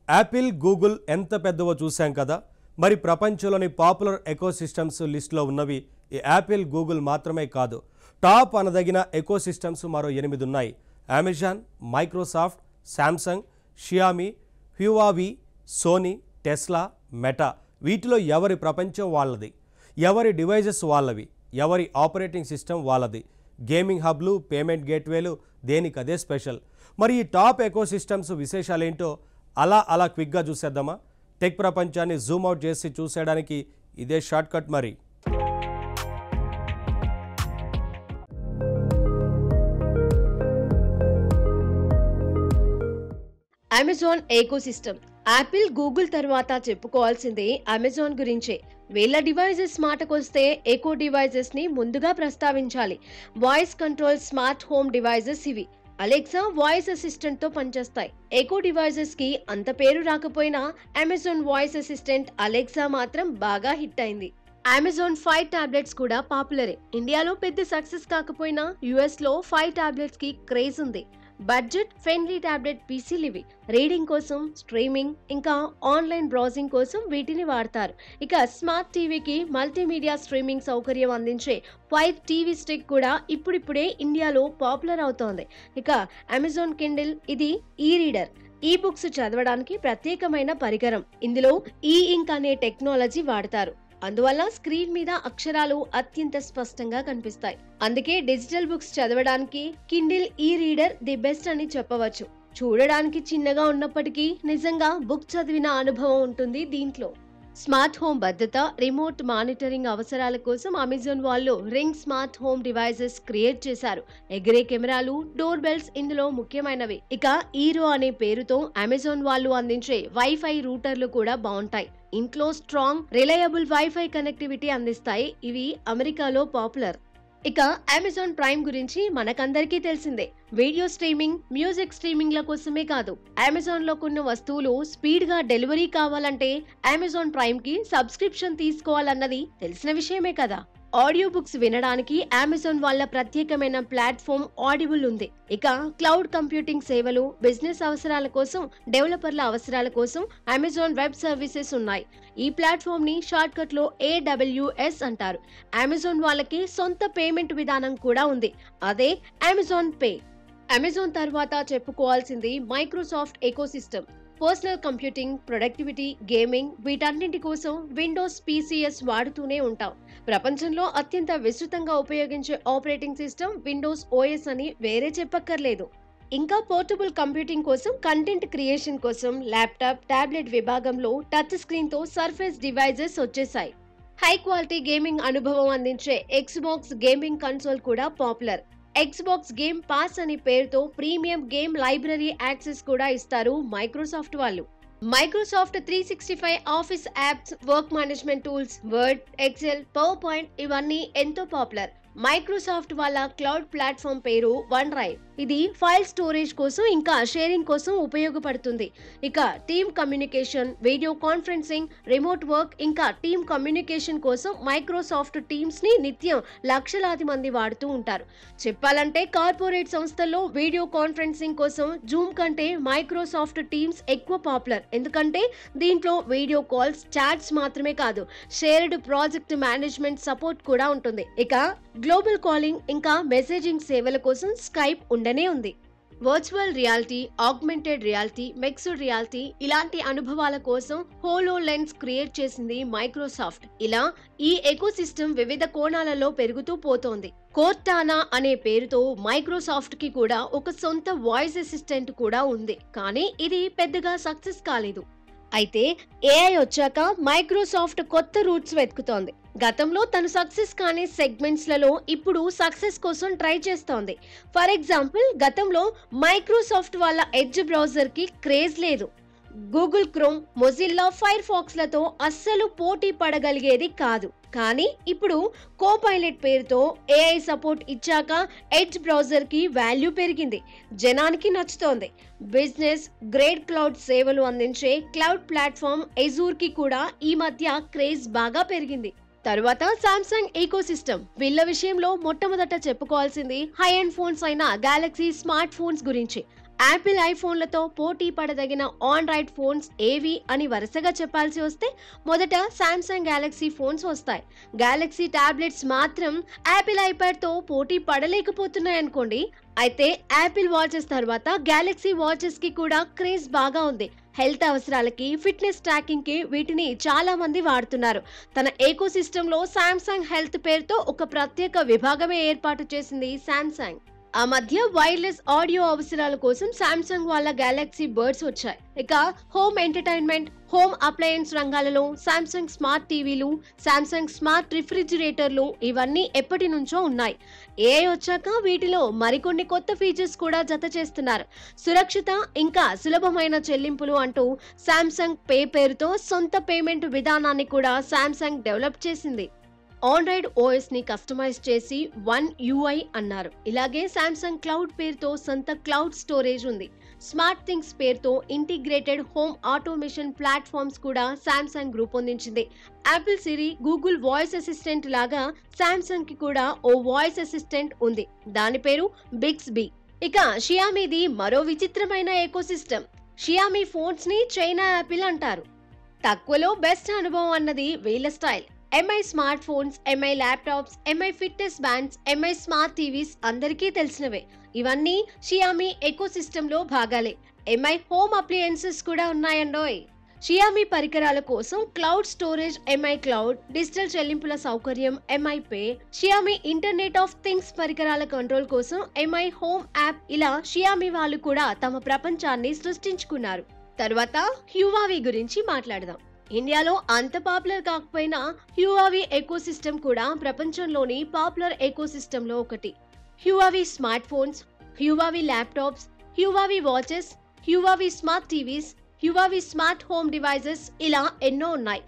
Apple, Google ఎంత పెద్దవో చూశాం కదా. మరి ప్రపంచంలోని పాపులర్ ఎకోసిస్టమ్స్ లిస్టులో ఉన్నవి ఈ యాపిల్, గూగుల్ మాత్రమే కాదు. టాప్ అనదగిన ఎకోసిస్టమ్స్ మరో 8 ఉన్నాయి. Amazon, Microsoft, Samsung, Xiaomi, Huawei, Sony, Tesla, Meta. వీటిలో ఎవరి ప్రపంచం వాళ్ళది, ఎవరి డివైజెస్ వాళ్ళవి, ఎవరి ఆపరేటింగ్ సిస్టమ్ వాళ్ళది. గేమింగ్ హబ్లు, పేమెంట్ గేట్వేలు దేనికదే స్పెషల్. మరి ఈ టాప్ ఎకోసిస్టమ్స్ విశేషాలేంటో అలా క్విక్గా చూసేద్దామా? టెక్ ప్రపంచాన్ని జూమ్ అవుట్ చేసి చూసేయడానికి ఇదే షార్ట్ కట్. మరి అమెజాన్ ఎకోసిస్టమ్. యాపిల్, గూగుల్ తర్వాత చెప్పుకోవాల్సింది అమెజాన్ గురించే. వీళ్ళ డివైజెస్ మాటకొస్తే ఎకో డివైజెస్ ని ముందుగా ప్రస్తావించాలి. Voice control smart home devices ఇవి. అలెక్సా వాయిస్ అసిస్టెంట్ తో పనిచేస్తాయి. ఎకో డివైజెస్ కి అంత పేరు రాకపోయినా అమెజాన్ వాయిస్ అసిస్టెంట్ అలెక్సా మాత్రం బాగా హిట్ అయింది. అమెజాన్ 5 టాబ్లెట్స్ కూడా పాపులరే. ఇండియాలో పెద్ద సక్సెస్ కాకపోయినా యుఎస్ లో 5 టాబ్లెట్స్ కి క్రేజ్ ఉంది. బడ్జెట్ ఫ్రెండ్లీ టాబ్లెట్ పీసీలు ఇవి. రీడింగ్ కోసం, స్ట్రీమింగ్ ఇంకా ఆన్లైన్ బ్రౌజింగ్ కోసం వీటిని వాడతారు. ఇక స్మార్ట్ టీవీకి మల్టీమీడియా స్ట్రీమింగ్ సౌకర్యం అందించే ఫైర్ టీవీ స్టిక్ కూడా ఇప్పుడిప్పుడే ఇండియాలో పాపులర్ అవుతోంది. ఇక అమెజాన్ కిండిల్, ఇది ఈ రీడర్. ఈ బుక్స్ చదవడానికి ప్రత్యేకమైన పరికరం. ఇందులో ఈ ఇంక్ అనే టెక్నాలజీ వాడతారు. అందువల్ల స్క్రీన్ మీద అక్షరాలు అత్యంత స్పష్టంగా కనిపిస్తాయి. అందుకే డిజిటల్ బుక్స్ చదవడానికి కిండిల్ ఈ రీడర్ ది బెస్ట్ అని చెప్పవచ్చు. చూడడానికి చిన్నగా ఉన్నప్పటికీ నిజంగా బుక్ చదివిన అనుభవం ఉంటుంది దీంట్లో. స్మార్ట్ హోమ్ భద్రత, రిమోట్ మానిటరింగ్ అవసరాల కోసం అమెజాన్ వాళ్ళు ring smart home devices create చేశారు. ఎగిరే కెమెరాలు, డోర్ బెల్స్ ఇందులో ముఖ్యమైనవి. ఇక ఈరో అనే పేరుతో అమెజాన్ వాళ్ళు అందించే వైఫై రూటర్లు కూడా బాగుంటాయి. ఇంట్లో స్ట్రాంగ్, రిలయబుల్ వైఫై కనెక్టివిటీ అందిస్తాయి. ఇవి అమెరికాలో పాపులర్. ఇక అమెజాన్ ప్రైమ్ గురించి మనకందరికీ తెలిసిందే. వీడియో స్ట్రీమింగ్, మ్యూజిక్ స్ట్రీమింగ్ల కోసమే కాదు, అమెజాన్ లో కొన్ని వస్తువులు స్పీడ్ గా డెలివరీ కావాలంటే అమెజాన్ ప్రైమ్ కి సబ్స్క్రిప్షన్ తీసుకోవాలన్నది తెలిసిన విషయమే కదా. ఆడియో బుక్స్ వినడానికి అమెజాన్ వాళ్ళ ప్రత్యేకమైన ప్లాట్ఫామ్ ఆడిబుల్ ఉంది. ఇక క్లౌడ్ కంప్యూటింగ్ సేవలు, బిజినెస్ అవసరాల కోసం, డెవలపర్ల అవసరాల కోసం అమెజాన్ వెబ్ సర్వీసెస్ ఉన్నాయి. ఈ ప్లాట్ఫామ్ ని షార్ట్ కట్ లో AWS అంటారు. అమెజాన్ వాళ్ళకి సొంత పేమెంట్ విధానం కూడా ఉంది. అదే అమెజాన్ పే. అమెజాన్ తర్వాత చెప్పుకోవాల్సింది Microsoft ecosystem. Personal computing, productivity, gaming వీటన్నింటి కోసం విండోస్ PCS వాడుతూనే ఉంటాం. ప్రపంచంలో అత్యంత విస్తృతంగా ఉపయోగించే ఆపరేటింగ్ సిస్టమ్ విండోస్ OS అని వేరే చెప్పక్కర్లేదు. ఇంకా పోర్టబుల్ కంప్యూటింగ్ కోసం, కంటెంట్ క్రియేషన్ కోసం ల్యాప్టాప్, టాబ్లెట్ విభాగంలో టచ్ స్క్రీన్ తో సర్ఫేస్ డివైజెస్ వచ్చేసాయి. హై క్వాలిటీ గేమింగ్ అనుభవం అందించే Xbox గేమింగ్ కన్సోల్ కూడా పాపులర్. Xbox గేమ్ పాస్ అనే పేరుతో ప్రీమియం గేమ్ లైబ్రరీ యాక్సెస్ కూడా ఇస్తారు మైక్రోసాఫ్ట్ వాళ్ళు. Microsoft 365 Office apps, work management tools, Word, Excel, PowerPoint ఇవన్నీ ఎంతో పాపులర్. మైక్రోసాఫ్ట్ వాళ్ళ క్లౌడ్ ప్లాట్ఫామ్ పేరు వన్ డ్రైవ్. ఇది ఫైల్ స్టోరేజ్ కోసం ఇంకా షేరింగ్ కోసం ఉపయోగపడుతుంది. ఇక team communication, video conferencing, remote work ఇంకా టీమ్ కమ్యూనికేషన్ కోసం మైక్రోసాఫ్ట్ టీమ్స్ ని నిత్యం లక్షలాది మంది వాడుతూ ఉంటారు. చెప్పాలంటే కార్పొరేట్ సంస్థల్లో వీడియో కాన్ఫరెన్సింగ్ కోసం జూమ్ కంటే మైక్రోసాఫ్ట్ టీమ్స్ ఎక్కువ పాపులర్. ఎందుకంటే దీంట్లో వీడియో కాల్స్, చాట్స్ మాత్రమే కాదు, షేర్డ్ ప్రాజెక్ట్ మేనేజ్మెంట్ సపోర్ట్ కూడా ఉంటుంది. ఇక గ్లోబల్ కాలింగ్ ఇంకా మెసేజింగ్ సేవల కోసం స్కైప్ ఉండనే ఉంది. Virtual reality, augmented reality, mixed reality ఇలాంటి అనుభవాల కోసం హోలోలెన్స్ క్రియేట్ చేసింది మైక్రోసాఫ్ట్. ఇలా ఈ ఎకోసిస్టమ్ వివిధ కోణాలలో పెరుగుతూ పోతోంది. కోర్టానా అనే పేరుతో మైక్రోసాఫ్ట్ కి కూడా ఒక సొంత వాయిస్ అసిస్టెంట్ కూడా ఉంది. కానీ ఇది పెద్దగా సక్సెస్ కాలేదు. అయితే AI వచ్చాక మైక్రోసాఫ్ట్ కొత్త రూట్స్ వెతుకుతోంది. గతంలో తను సక్సెస్ కాని సెగ్మెంట్స్ లలో ఇప్పుడు సక్సెస్ కోసం ట్రై చేస్తోంది. ఫర్ ఎగ్జాంపుల్, గతంలో మైక్రోసాఫ్ట్ వాళ్ళ ఎడ్జ్ బ్రౌజర్ కి క్రేజ్ లేదు. Google Chrome, Mozilla, Firefox లతో అస్సలు పోటీ పడగలిగేది కాదు. కానీ ఇప్పుడు కోపైలట్ పేరుతో AI సపోర్ట్ ఇచ్చాక ఎడ్జ్ బ్రౌజర్ కి వాల్యూ పెరిగింది, జనానికి నచ్చుతోంది. బిజినెస్ గ్రేడ్ క్లౌడ్ సేవలు అందించే క్లౌడ్ ప్లాట్ఫామ్ ఎజూర్ కి కూడా ఈ మధ్య క్రేజ్ బాగా పెరిగింది. తర్వాత సామ్సంగ్ ఈకోసిస్టమ్. వీళ్ళ విషయంలో మొట్టమొదట చెప్పుకోవాల్సింది హై ఎండ్ ఫోన్స్ అయిన గెలాక్సీ స్మార్ట్ ఫోన్స్ గురించి. యాపిల్ ఐఫోన్లతో పోటీ పడదగిన ఆండ్రాయిడ్ ఫోన్స్ ఏవి అని వరుసగా చెప్పాల్సి వస్తే మొదట శాంసంగ్ గ్యాలక్సీ ఫోన్స్ వస్తాయి. గ్యాలక్సీ టాబ్లెట్స్ మాత్రం యాపిల్ ఐప్యాడ్తో పోటీ పడలేకపోతున్నాయి అనుకోండి. అయితే యాపిల్ వాచెస్ తర్వాత గ్యాలక్సీ వాచెస్ కి కూడా క్రేజ్ బాగా ఉంది. హెల్త్ అవసరాలకి, ఫిట్నెస్ ట్రాకింగ్ కి వీటిని చాలా మంది వాడుతున్నారు. తన ఏకో సిస్టమ్ లో శాంసంగ్ హెల్త్ పేరుతో ఒక ప్రత్యేక విభాగమే ఏర్పాటు చేసింది శాంసంగ్. ఆ మధ్య వైర్లెస్ ఆడియో అవసరాల కోసం శాంసంగ్ వాళ్ళ గ్యాలక్సీ బర్డ్స్ వచ్చాయి. ఇక హోమ్ ఎంటర్టైన్మెంట్, హోమ్ అప్లయన్స్ రంగాలలో శాంసంగ్ స్మార్ట్ టీవీలు, శాంసంగ్ స్మార్ట్ రిఫ్రిజిరేటర్లు ఇవన్నీ ఎప్పటి నుంచో ఉన్నాయి. ఏఐ వచ్చాక వీటిలో మరికొన్ని కొత్త ఫీచర్స్ కూడా జత చేస్తున్నారు. సురక్షిత ఇంకా సులభమైన చెల్లింపులు అంటూ శాంసంగ్ పే పేరుతో సొంత పేమెంట్ విధానాన్ని కూడా శాంసంగ్ డెవలప్ చేసింది. ఆండ్రాయిడ్ ఓఎస్ ని కస్టమైజ్ చేసి వన్ యూఐ అన్నారు. ఇలాగే శాంసంగ్ క్లౌడ్ పేరుతో సొంత క్లౌడ్ స్టోరేజ్ ఉంది. స్మార్ట్ థింగ్స్ పేరుతో ఇంటిగ్రేటెడ్ హోమ్ ఆటోమేషన్ ప్లాట్ఫామ్స్ కూడా శాంసంగ్ రూపొందించింది. యాపిల్ సిరి, గూగుల్ వాయిస్ అసిస్టెంట్ లాగా శాంసంగ్ కి కూడా ఓ వాయిస్ అసిస్టెంట్ ఉంది. దాని పేరు బిక్స్బీ. ఇక షియామీది మరో విచిత్రమైన ఎకోసిస్టమ్. షియామీ ఫోన్స్ ని చైనా యాపిల్ అంటారు. తక్కువలో బెస్ట్ అనుభవం అన్నది వీళ్ళ style. MI smart phones, MI laptops, MI fitness bands, MI smart TVs అందరికీ తెలిసినవే. ఇవన్నీ షియామీ ఎకో సిస్టమ్ లో భాగాలే. ఎంఐ హోమ్ అప్లయన్సెస్ కూడా ఉన్నాయండోయ్. షియామీ పరికరాల కోసం cloud storage MI cloud, digital చెల్లింపుల సౌకర్యం MI pay, Xiaomi internet of things పరికరాల కంట్రోల్ కోసం ఎంఐ హోమ్ యాప్, ఇలా షియామీ వాళ్ళు కూడా తమ ప్రపంచాన్ని సృష్టించుకున్నారు. తర్వాత హ్యూవావీ గురించి మాట్లాడదాం. ఇండియాలో అంత పాపులర్ కాకపోయినా హ్యూవావీ ఎకోసిస్టమ్ కూడా ప్రపంచంలోని పాపులర్ ఎకోసిస్టమ్ లో ఒకటి. Huawei smart phones, Huawei laptops, Huawei watches, Huawei smart TVs, Huawei smart home devices ఇలా ఎన్నో ఉన్నాయి.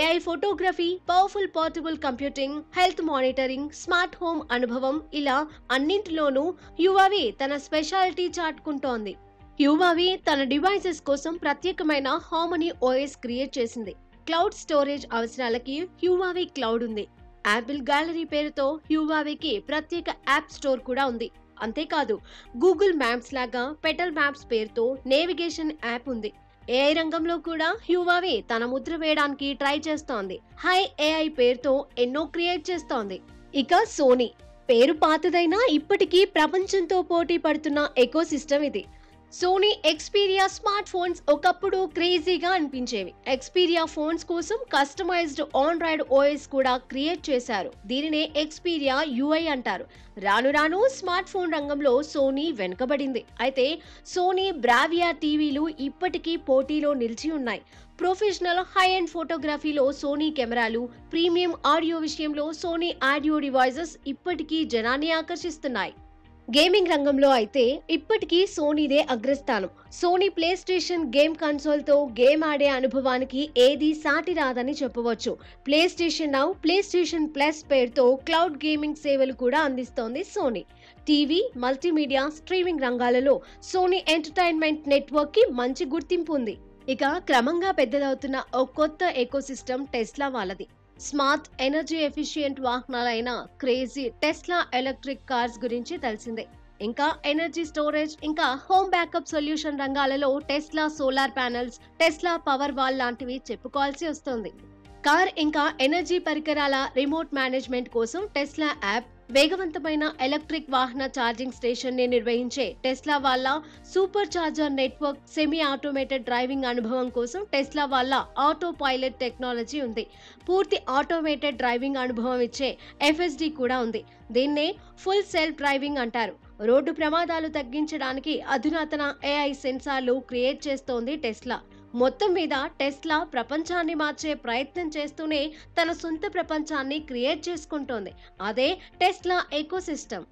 AI photography, powerful portable computing, health monitoring, smart home అనుభవం ఇలా అన్నింటిలోనూ హ్యూవావీ తన స్పెషాలిటీ చాటుకుంటోంది. హ్యూవావీ తన డివైసెస్ కోసం ప్రత్యేకమైన హార్మనీ ఓఎస్ క్రియేట్ చేసింది. క్లౌడ్ స్టోరేజ్ అవసరాలకి హ్యూవావీ క్లౌడ్ ఉంది. యాపిల్ గ్యాలరీ పేరుతో హ్యూవావీకి ప్రత్యేక యాప్ స్టోర్ కూడా ఉంది. అంతేకాదు గూగుల్ మ్యాప్స్ లాగా పెటల్ మ్యాప్స్ పేరుతో నేవిగేషన్ యాప్ ఉంది. ఏఐ రంగంలో కూడా హ్యూవావీ తన ముద్ర వేయడానికి ట్రై చేస్తోంది. హై ఏఐ పేరుతో ఎన్నో క్రియేట్ చేస్తోంది. ఇక సోనీ పేరు పాతదైనా ఇప్పటికీ ప్రపంచంతో పోటీ పడుతున్న ఎకో సిస్టమ్ ఇది. సోనీ ఎక్స్పీరియా స్మార్ట్ ఫోన్స్ ఒకప్పుడు క్రేజీగా అనిపించేవి. ఎక్స్పీరియా ఫోన్స్ కోసం కస్టమైజ్డ్ ఆండ్రాయిడ్ ఓఎస్ కూడా క్రియేట్ చేశారు. దీనినే ఎక్స్పీరియా యూఐ అంటారు. రాను రాను స్మార్ట్ ఫోన్ రంగంలో సోనీ వెనుకబడింది. అయితే సోనీ బ్రావియా టీవీలు ఇప్పటికీ పోటీలో నిలిచి ఉన్నాయి. ప్రొఫెషనల్ హై అండ్ ఫోటోగ్రఫీలో సోనీ కెమెరాలు, ప్రీమియం ఆడియో విషయంలో సోనీ ఆడియో డివైజెస్ ఇప్పటికీ జనాన్ని ఆకర్షిస్తున్నాయి. గేమింగ్ రంగంలో అయితే ఇప్పటికీ సోనీదే అగ్రస్థానం. Sony PlayStation game console తో గేమ్ ఆడే అనుభవానికి ఏది సాటి రాదని చెప్పవచ్చు. PlayStation now, PlayStation plus పేరుతో క్లౌడ్ గేమింగ్ సేవలు కూడా అందిస్తోంది సోనీ. టీవీ, మల్టీమీడియా, స్ట్రీమింగ్ రంగాలలో సోనీ ఎంటర్టైన్మెంట్ నెట్వర్క్ కి మంచి గుర్తింపు ఉంది. ఇక క్రమంగా పెద్దదవుతున్న ఓ కొత్త ఎకోసిస్టమ్ టెస్లా వాళ్ళది. స్మార్ట్ ఎనర్జీ ఎఫిషియెంట్ వాహనాలైన క్రేజీ టెస్లా ఎలక్ట్రిక్ కార్స్ గురించి తెలిసిందే. ఇంకా ఎనర్జీ స్టోరేజ్, ఇంకా హోమ్ బ్యాకప్ సొల్యూషన్ రంగాలలో Tesla solar panels, Tesla Powerwall లాంటివి చెప్పుకోవాల్సి వస్తుంది. కార్ ఇంకా ఎనర్జీ పరికరాల రిమోట్ మేనేజ్మెంట్ కోసం టెస్లా యాప్, వేగవంతమైన ఎలక్ట్రిక్ వాహన ఛార్జింగ్ స్టేషన్ ని నిర్వహించే టెస్లా వాళ్ళ super charger network, semi automated driving అనుభవం కోసం టెస్లా వాళ్ళ ఆటో పైలట్ టెక్నాలజీ ఉంది. పూర్తి ఆటోమేటెడ్ డ్రైవింగ్ అనుభవం ఇచ్చే ఎఫ్ఎస్డి కూడా ఉంది. దీన్నే ఫుల్ సెల్ఫ్ డ్రైవింగ్ అంటారు. రోడ్డు ప్రమాదాలు తగ్గించడానికి అధునాతన ఏఐ సెన్సార్లు క్రియేట్ చేస్తోంది టెస్లా. మొత్తం మీద టెస్లా ప్రపంచాన్ని మార్చే ప్రయత్నం చేస్తూనే తన సొంత ప్రపంచాన్ని క్రియేట్ చేసుకుంటోంది. అదే టెస్లా ఎకోసిస్టమ్.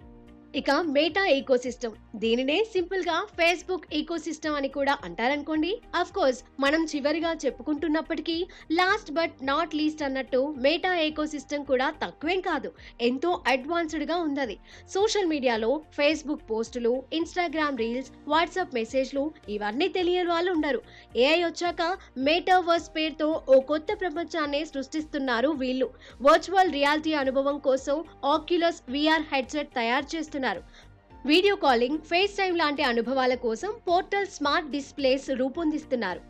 ఇక మెటా ఈకోసిస్టమ్, దీనినే సింపుల్ గా ఫేస్బుక్ ఈకోసిస్టమ్ అని కూడా అంటారనుకోండి. అఫ్ కోర్స్ మనం చివరిగా చెప్పుకుంటున్నప్పటికీ లాస్ట్ బట్ నాట్ లీస్ట్ అన్నట్టు మెటా ఈకోసిస్టమ్ కూడా తక్కువేం కాదు, ఎంతో అడ్వాన్స్డ్ గా ఉంది. సోషల్ మీడియాలో ఫేస్బుక్ పోస్టులు, ఇన్స్టాగ్రామ్ రీల్స్, వాట్సాప్ మెసేజ్లు ఇవన్నీ తెలియని వాళ్ళు ఉండరు. ఏఐ వచ్చాక మెటావర్స్ పేరుతో ఓ కొత్త ప్రపంచాన్ని సృష్టిస్తున్నారు వీళ్ళు. వర్చువల్ రియాలిటీ అనుభవం కోసం ఆక్యులస్ విఆర్ హెడ్సెట్ తయారు చేస్తున్నారు. వీడియో కాలింగ్, ఫేస్ టైం లాంటి అనుభవాల కోసం పోర్టల్ స్మార్ట్ డిస్ప్లేస్ రూపొందిస్తున్నారు.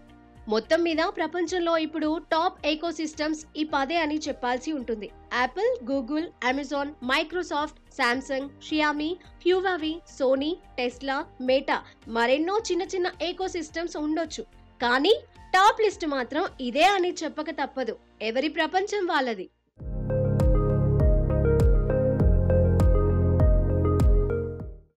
మొత్తం మీద ప్రపంచంలో ఇప్పుడు టాప్ ఎకోసిస్టమ్స్ ఈ 10 అని చెప్పాల్సి ఉంటుంది. Apple, Google, Amazon, Microsoft, Samsung, Xiaomi, Huawei, Sony, Tesla, Meta, మరెన్నో చిన్న చిన్న ఎకోసిస్టమ్స్ ఉండొచ్చు. కానీ టాప్ లిస్ట్ మాత్రం ఇదే అని చెప్పక తప్పదు. ఎవరి ప్రపంచం వాళ్ళది.